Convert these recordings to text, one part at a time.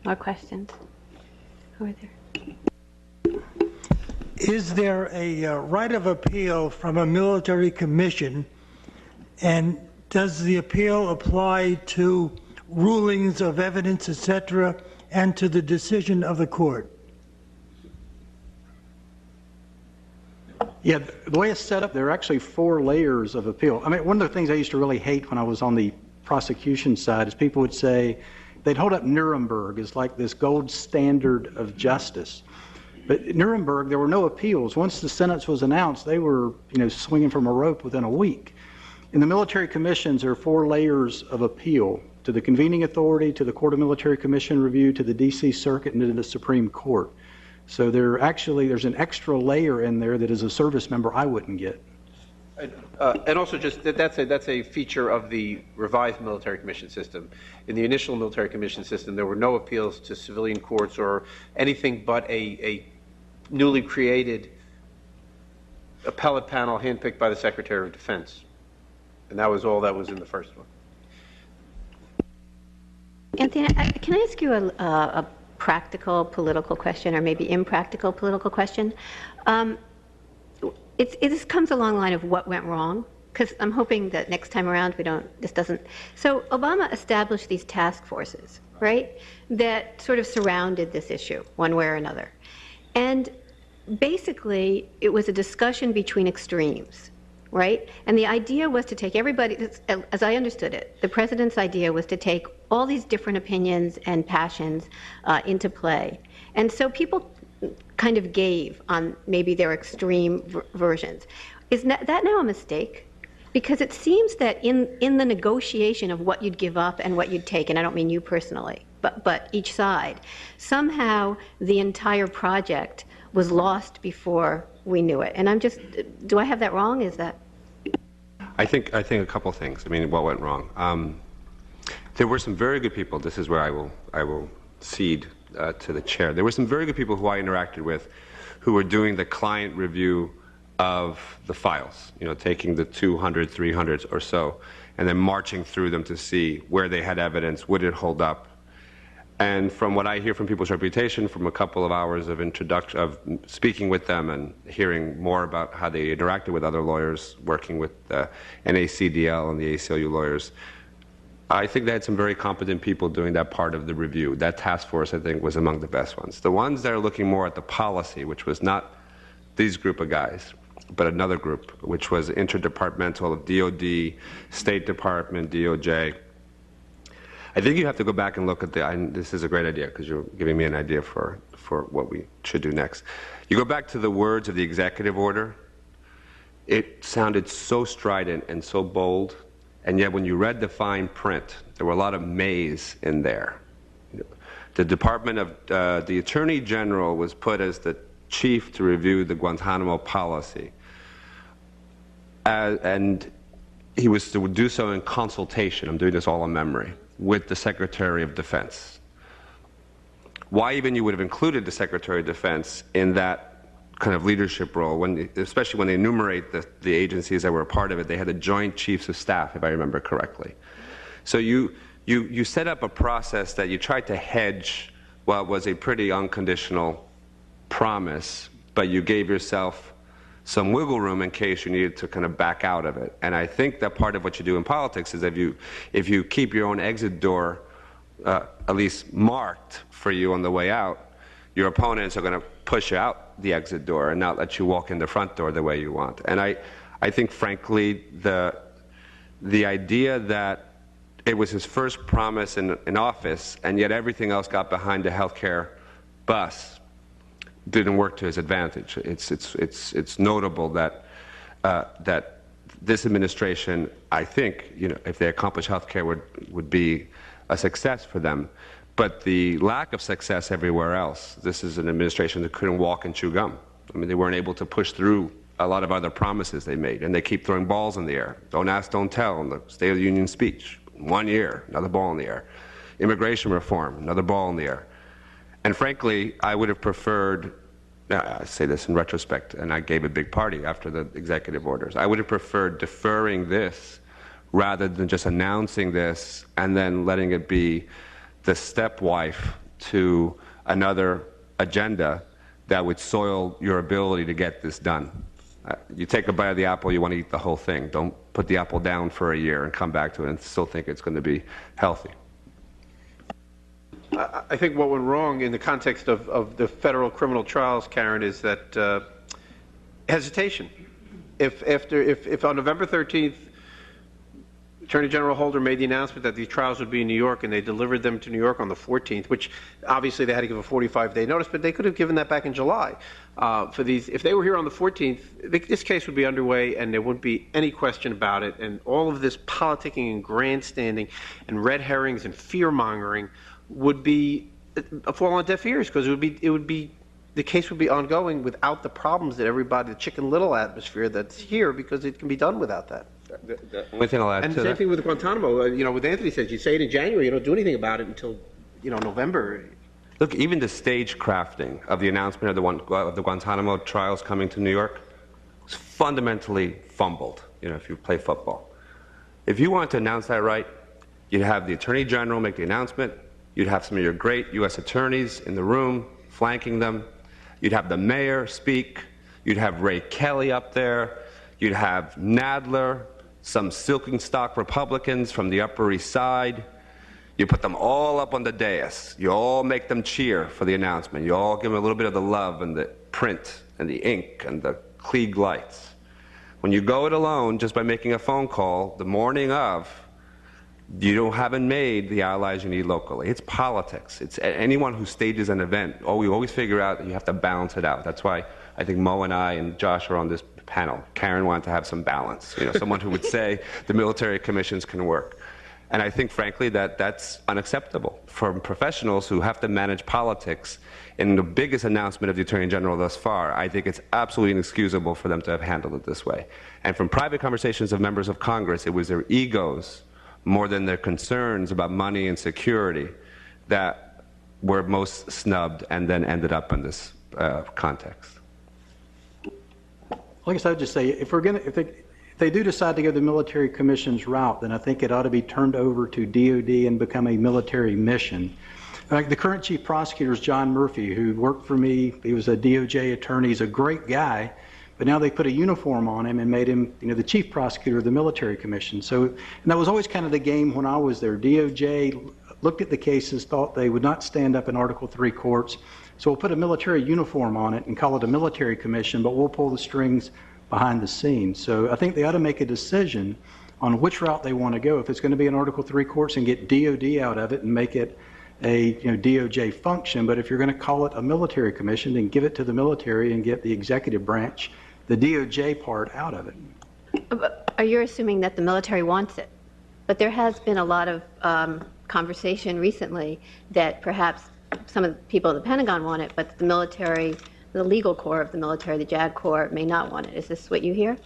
More questions? Over there. Is there a right of appeal from a military commission, and does the appeal apply to rulings of evidence, etc., and to the decision of the court? Yeah, the way it's set up, there are actually 4 layers of appeal. I mean, one of the things I used to really hate when I was on the prosecution side is people would say, they'd hold up Nuremberg as like this gold standard of justice. But at Nuremberg, there were no appeals. Once the sentence was announced, they were, swinging from a rope within a week. In the military commissions, there are 4 layers of appeal: to the convening authority, to the Court of Military Commission Review, to the D.C. Circuit, and to the Supreme Court. So there's an extra layer in there that as a service member I wouldn't get. And also, just that's a feature of the revised military commission system. In the initial military commission system, there were no appeals to civilian courts or anything but a newly created appellate panel handpicked by the Secretary of Defense. And that was all that was in the first one. Anthony, can I ask you a practical political question, or maybe impractical political question? This comes along the line of what went wrong, because I'm hoping that next time around this doesn't. So Obama established these task forces, right, that sort of surrounded this issue one way or another. And basically, it was a discussion between extremes, right? And the idea was to take everybody, as I understood it, the president's idea was to take all these different opinions and passions into play. And so people kind of gave on maybe their extreme versions. Is that now a mistake? Because it seems that in the negotiation of what you'd give up and what you'd take, and I don't mean you personally, but each side, somehow the entire project was lost before we knew it. And do I have that wrong? Is that? I think a couple things. I mean, what went wrong? There were some very good people. This is where I will cede to the chair. There were some very good people who I interacted with who were doing the client review of the files, taking the 200, 300 or so, and then marching through them to see where they had evidence, would it hold up. And from what I hear from people's reputation, from a couple of hours of speaking with them and hearing more about how they interacted with other lawyers, working with the NACDL and the ACLU lawyers, I think they had some very competent people doing that part of the review. That task force, I think, was among the best ones. The ones that are looking more at the policy, which was not these group of guys, but another group, which was interdepartmental of DOD, State Department, DOJ. I think you have to go back and look at this is a great idea because you're giving me an idea for what we should do next. You go back to the words of the executive order. It sounded so strident and so bold, and yet when you read the fine print, there were a lot of mays in there. The Department of, the Attorney General was put as the chief to review the Guantanamo policy. And he was to do so in consultation, I'm doing this all in memory, with the Secretary of Defense. Why even you would have included the Secretary of Defense in that kind of leadership role, especially when they enumerate the agencies that were a part of it, they had the Joint Chiefs of Staff, if I remember correctly. So you set up a process that you tried to hedge what was a pretty unconditional promise, but you gave yourself some wiggle room in case you needed to kind of back out of it. And I think that part of what you do in politics is if you keep your own exit door at least marked for you on the way out, your opponents are going to push you out the exit door and not let you walk in the front door the way you want. And I think, frankly, the idea that it was his first promise in office, and yet everything else got behind the healthcare bus, didn't work to his advantage. It's notable that that this administration, I think, if they accomplish healthcare, would be a success for them. But the lack of success everywhere else, this is an administration that couldn't walk and chew gum. I mean, they weren't able to push through a lot of other promises they made, and they keep throwing balls in the air. Don't ask, don't tell in the State of the Union speech. 1 year, another ball in the air. Immigration reform, another ball in the air. And frankly, I would have preferred, I say this in retrospect, and I gave a big party after the executive orders, I would have preferred deferring this rather than just announcing this and then letting it be the stepwife to another agenda that would soil your ability to get this done. You take a bite of the apple, you want to eat the whole thing. Don't put the apple down for a year and come back to it and still think it's going to be healthy. I think what went wrong in the context of the federal criminal trials, Karen, is that hesitation. If on November 13th, Attorney General Holder made the announcement that these trials would be in New York, and they delivered them to New York on the 14th, which obviously they had to give a 45-day notice, but they could have given that back in July. For these, if they were here on the 14th, this case would be underway, and there wouldn't be any question about it. And all of this politicking and grandstanding and red herrings and fear-mongering would be fall on deaf ears, because the case would be ongoing without the problems that everybody, the Chicken Little atmosphere that's here, because it can be done without that. The only thing I'll add And to the same that, thing with Guantanamo. With Anthony says, you say it in January, you don't do anything about it until, November. look, even the stage crafting of the announcement of the Guantanamo trials coming to New York was fundamentally fumbled, if you play football. If you wanted to announce that right, you'd have the Attorney General make the announcement, you'd have some of your great U.S. attorneys in the room flanking them, you'd have the mayor speak, you'd have Ray Kelly up there, you'd have Nadler, some silking stock Republicans from the Upper East Side. You put them all up on the dais. You all make them cheer for the announcement. You all give them a little bit of the love and the print and the ink and the Klieg lights. When you go it alone, just by making a phone call the morning of, haven't made the allies you need locally. It's politics. It's anyone who stages an event. We always figure out that you have to balance it out. That's why I think Mo and I and Josh are on this panel. Karen wanted to have some balance. Someone who would say the military commissions can work. And I think, frankly, that that's unacceptable from professionals who have to manage politics. In the biggest announcement of the Attorney General thus far, I think it's absolutely inexcusable for them to have handled it this way. And from private conversations of members of Congress, it was their egos more than their concerns about money and security that were most snubbed and then ended up in this context. I guess I would just say, if they do decide to go the military commissions route, then I think it ought to be turned over to DOD and become a military mission. Like the current chief prosecutor is John Murphy, who worked for me. He was a DOJ attorney. He's a great guy, but now they put a uniform on him and made him, the chief prosecutor of the military commission. And that was always kind of the game when I was there. DOJ looked at the cases, thought they would not stand up in Article III courts, so we'll put a military uniform on it and call it a military commission, but we'll pull the strings behind the scenes. So I think they ought to make a decision on which route they want to go. If it's going to be in Article III courts, and get DOD out of it and make it a DOJ function, but if you're going to call it a military commission, then give it to the military and get the executive branch, the DOJ part, out of it. Are you assuming that the military wants it? But there has been a lot of conversation recently that perhaps some of the people in the Pentagon want it, but the military, the legal corps of the military, the JAG Corps, may not want it. Is this what you hear?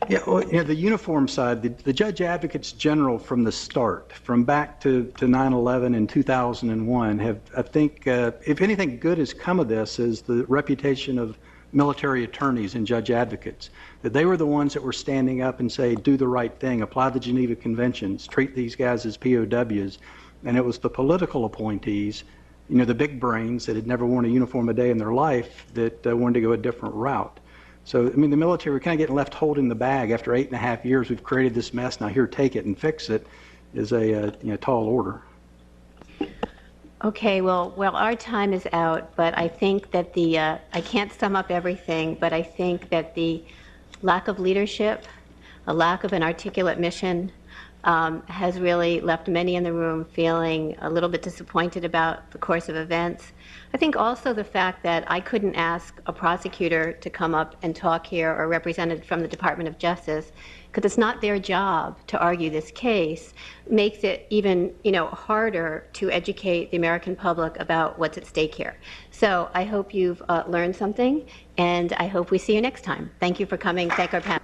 Yeah, well, the uniform side, the Judge Advocates General from the start, from back to 9/11 and 2001, I think, if anything good has come of this, is the reputation of military attorneys and judge advocates, that they were the ones that were standing up and say, do the right thing, apply the Geneva Conventions, treat these guys as POWs. And it was the political appointees, the big brains that had never worn a uniform a day in their life, that wanted to go a different route. So, the military, we're kind of getting left holding the bag. After 8.5 years, we've created this mess. Now here, take it and fix it, is a tall order. Okay, well, our time is out, but I think that I can't sum up everything, but I think that the lack of leadership, a lack of an articulate mission, has really left many in the room feeling a little bit disappointed about the course of events. I think also the fact that I couldn't ask a prosecutor to come up and talk here, or represented from the Department of Justice, because it's not their job to argue this case, makes it even harder to educate the American public about what's at stake here. So I hope you've learned something, and I hope we see you next time. Thank you for coming. Thank our panel.